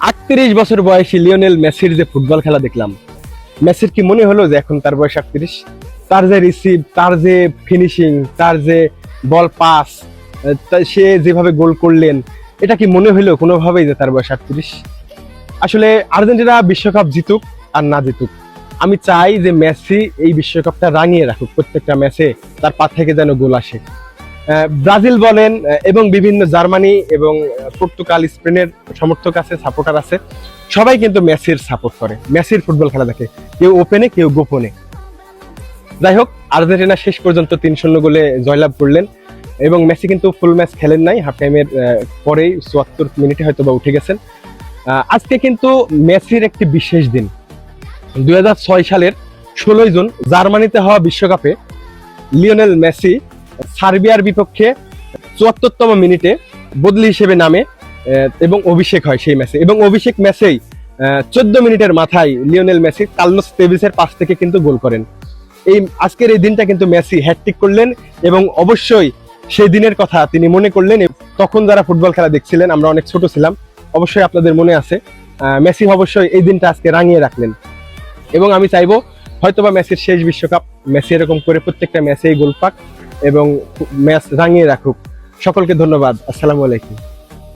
38 বছর বয়সী লিওনেল মেসির যে ফুটবল খেলা দেখলাম, মেসির কি মনে হলো যে এখন তার বয়স 38? তার যে রিসিভ, তার যে ফিনিশিং, তার যে বল পাস, সে যেভাবে গোল করলেন, এটা কি মনে হলো কোনোভাবেই যে তার বয়স 38? আসলে আর্জেন্টিনা বিশ্বকাপ জিতুক আর না জিতুক, আমি চাই যে মেসি এই বিশ্বকাপটা রাঙিয়ে রাখুক, প্রত্যেকটা ম্যাচে তার পা থেকে যেন গোল আসে। ব্রাজিল বলেন এবং বিভিন্ন জার্মানি এবং পর্তুগাল, স্পেনের সমর্থক আছে, সাপোর্টার আছে, সবাই কিন্তু মেসির সাপোর্ট করে, মেসির ফুটবল খেলা দেখে, কেউ ওপেনে কেউ গোপনে। যাই হোক, আর্জেন্টিনা শেষ পর্যন্ত 3-0 গোলে জয়লাভ করলেন এবং মেসি কিন্তু ফুল ম্যাচ খেলেন নাই, হাফ টাইমের পরেই 74 মিনিটে হয়তো বা উঠে গেছেন। আজকে কিন্তু মেসির একটি বিশেষ দিন। 2006 সালের 16 জুন জার্মানিতে হওয়া বিশ্বকাপে লিওনেল মেসি সার্বিয়ার বিপক্ষে 74তম মিনিটে বদলি হিসেবে নামে এবং অভিষেক হয় সেই ম্যাচে, এবং অভিষেক ম্যাচেই 14 মিনিটের মাথায় লিওনেল মেসি কার্লোস তেভিসের পাস থেকে কিন্তু গোল করেন। আজকের এই দিনটা কিন্তু মেসি হ্যাটট্রিক করলেন এবং অবশ্যই সেই দিনের কথা তিনি মনে করলেন। তখন যারা ফুটবল খেলা দেখছিলেন, আমরা অনেক ছোট ছিলাম, অবশ্যই আপনাদের মনে আছে, মেসি অবশ্যই এই দিনটা আজকে রাঙিয়ে রাখলেন। এবং আমি চাইবো হয়তোবা মেসির শেষ বিশ্বকাপ, মেসি এরকম করে প্রত্যেকটা ম্যাচেই গোল পাক এবং ম্যাচ রাঙিয়ে রাখুক। সকলকে ধন্যবাদ। আসসালামু আলাইকুম।